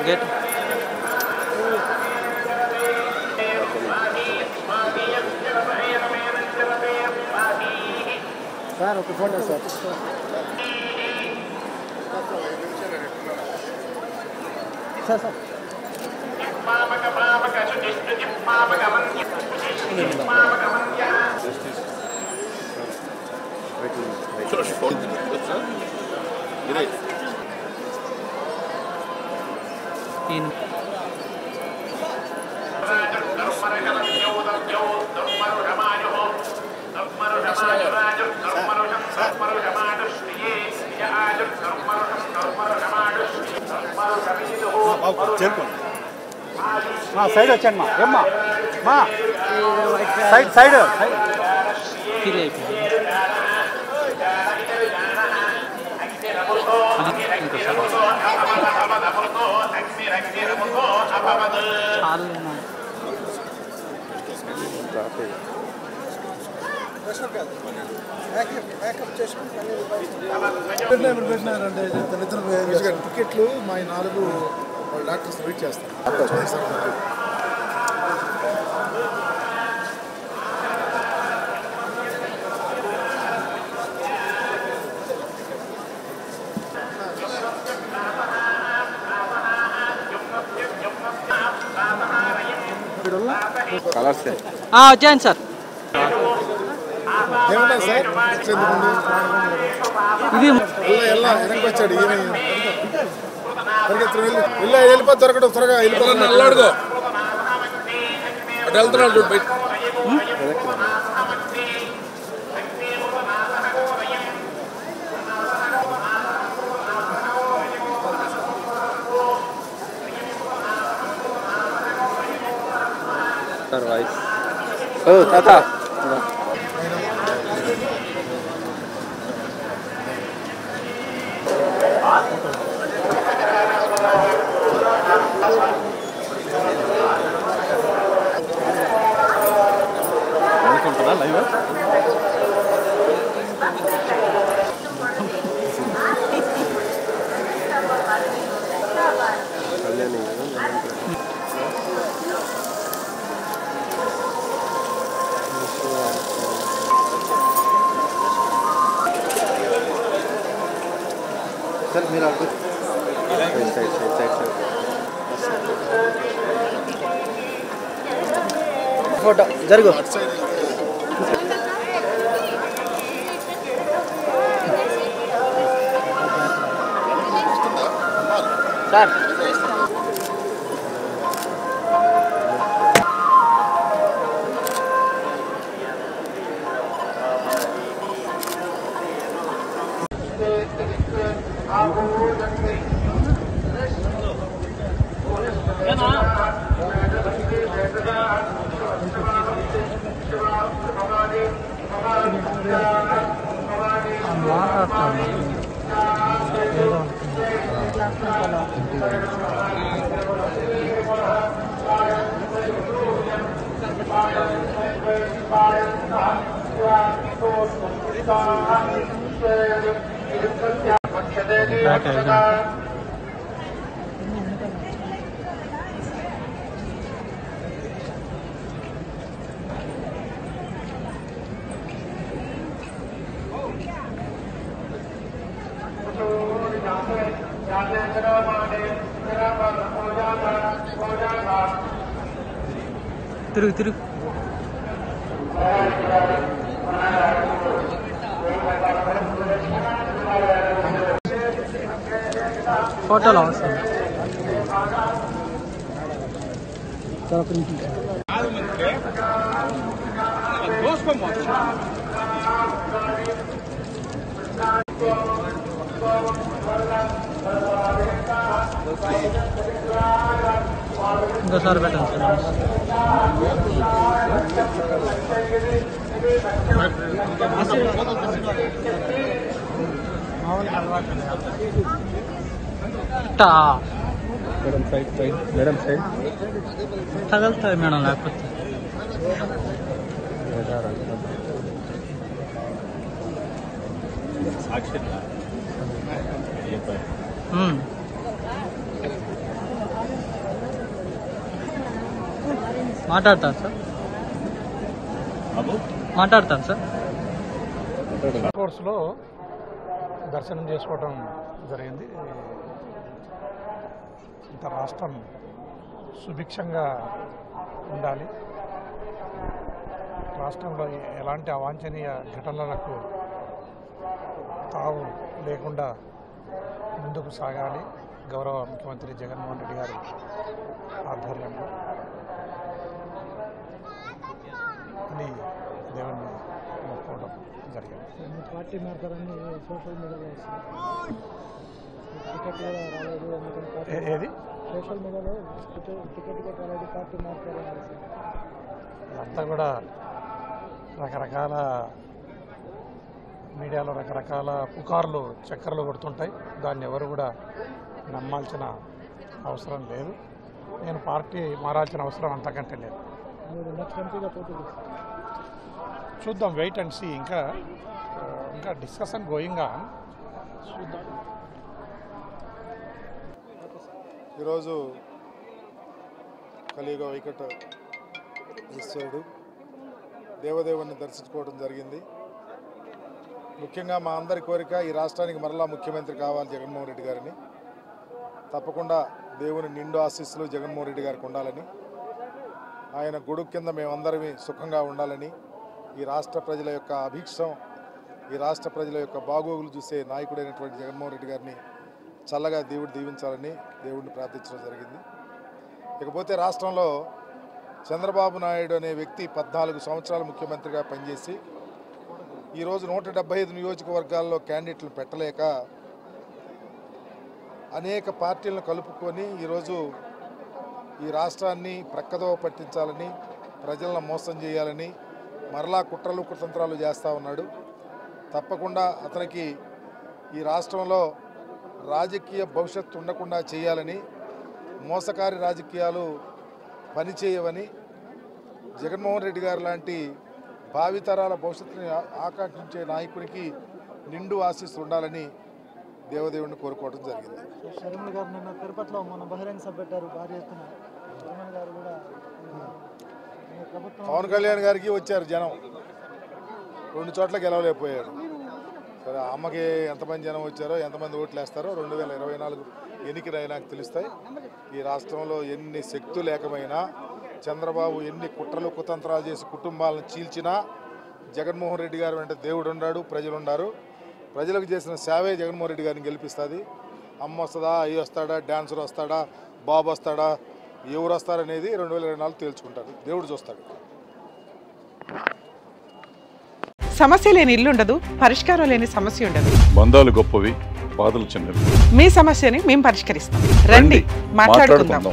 Gate sir ఒక photo sir sir sir side వచ్చాను మా ఏమ్మా మా సైడ్ సైడ్ పెట్టినారంటే టికెట్లు మా 4 డాక్టర్స్ వెయిట్ చేస్తారు. వచ్చాను సార్ ఏమన్నా సార్ ఇది ఎలా వెనక్కి వచ్చాడు వెళ్ళిపో దొరకడం త్వరగా వెళ్ళిపోతున్నాడు అడుగు అటు వెళ్తున్నాడు బయట తాత అనుకుంటారా లైవ్ కళ్యాణి सर मेरा आपको साइड फोटो जरगो सर తిరుగు ఫోటోలో వస్తుంది చాలా ఇంకోసారి పెట్టండి సార్. మేడం సైడ్ తగలుతుంది మేడం లేకపోతే. మాట్లాడతాను సార్, మాట్లాడతాను సార్. కోర్సులో దర్శనం చేసుకోవడం జరిగింది. ఇంత రాష్ట్రం సుభిక్షంగా ఉండాలి, రాష్ట్రంలో ఎలాంటి అవాంఛనీయ ఘటనలకు తావు లేకుండా ముందుకు సాగాలి గౌరవ ముఖ్యమంత్రి జగన్మోహన్ రెడ్డి గారి ఆధ్వర్యంలో అని దేవుణ్ణి మొక్కుకోవడం జరిగింది. పార్టీ మారుతారని సోషల్ మీడియాలో టికెట్ కూడా రాలేదు, ఏది సోషల్ మీడియాలో టికెట్ రాలేదు, పార్టీ మారుతారు. అంతా కూడా రకరకాల మీడియాలో రకరకాల పుకార్లు చక్కర్లు కొడుతుంటాయి. దాన్ని ఎవరు కూడా నమ్మాల్సిన అవసరం లేదు. నేను పార్టీ మారాల్సిన అవసరం అంతకంటే లేదు. మీరు నెక్స్ట్ ఎంపీగా పోటీ చూద్దాం, వెయిట్ అండ్ సీ. ఇంకా డిస్కషన్ గోయింగ్ ఆన్, చూద్దాం. ఈరోజు కలియుగ వైకట ఈశ్వరుడు దేవదేవుని దర్శించుకోవడం జరిగింది. ముఖ్యంగా మా అందరి కోరిక ఈ రాష్ట్రానికి మరలా ముఖ్యమంత్రి కావాలి జగన్మోహన్ రెడ్డి గారిని. తప్పకుండా దేవుని నిండు ఆశీస్సులు జగన్మోహన్ రెడ్డి గారికి ఉండాలని, ఆయన గొడుగు కింద మేమందరమే సుఖంగా ఉండాలని, ఈ రాష్ట్ర ప్రజల యొక్క అభీక్షం, ఈ రాష్ట్ర ప్రజల యొక్క బాగోగులు చూసే నాయకుడైనటువంటి జగన్మోహన్ రెడ్డి గారిని చల్లగా దేవుడు దీవించాలని దేవుడిని ప్రార్థించడం జరిగింది. ఇకపోతే రాష్ట్రంలో చంద్రబాబు నాయుడు అనే వ్యక్తి 14 సంవత్సరాలు ముఖ్యమంత్రిగా పనిచేసి ఈరోజు 175 నియోజకవర్గాల్లో క్యాండిడేట్లు పెట్టలేక అనేక పార్టీలను కలుపుకొని ఈరోజు ఈ రాష్ట్రాన్ని ప్రక్కదోవ పట్టించాలని, ప్రజలను మోసం చేయాలని మరలా కుట్రలు కుతంత్రాలు చేస్తూ ఉన్నాడు. తప్పకుండా అతనికి ఈ రాష్ట్రంలో రాజకీయ భవిష్యత్తు ఉండకుండా చేయాలని, మోసకారి రాజకీయాలు పనిచేయవని, జగన్మోహన్ రెడ్డి గారు లాంటి భావితరాల భవిష్యత్తుని ఆకాంక్షించే నాయకునికి నిండు ఆశీస్సులు ఉండాలని దేవదేవుడిని కోరుకోవడం జరిగింది. షర్మిల గారు నిన్న తిరుపతిలో మన బహిరంగ సభ పెట్టారు, భారీ ఎత్తున. షర్మిల గారు కూడా ప్రభుత్వం పవన్ కళ్యాణ్ గారికి వచ్చారు జనం, 2 చోట్ల గెలవలేకపోయాడు. సరే, అమ్మకి ఎంతమంది జనం వచ్చారో, ఎంతమంది ఓట్లు వేస్తారో 2024 ఎన్నికలు నాకు తెలుస్తాయి. ఈ రాష్ట్రంలో ఎన్ని శక్తులు ఏకమైనా, చంద్రబాబు ఎన్ని కుట్రలు కుతంత్రాలు చేసి కుటుంబాలను చీల్చినా జగన్మోహన్ రెడ్డి గారు వెంట దేవుడు ఉన్నాడు, ప్రజలు ఉన్నారు. ప్రజలకు చేసిన సేవే జగన్మోహన్ రెడ్డి గారిని గెలిపిస్తుంది. అమ్మ వస్తుందా, అయ్యి వస్తాడా, డాన్సర్ వస్తాడా, బాబు వస్తాడా, ఎవరు వస్తారనేది 2024 తేల్చుకుంటారు, దేవుడు చూస్తాడు. సమస్య లేని ఇల్లు ఉండదు, పరిష్కారం లేని సమస్య ఉండదు. బంధాలు గొప్పవి, బాధలు చిన్నవి. మీ సమస్యని మేము పరిష్కరిస్తాం. రండి, మాట్లాడుకుందాం.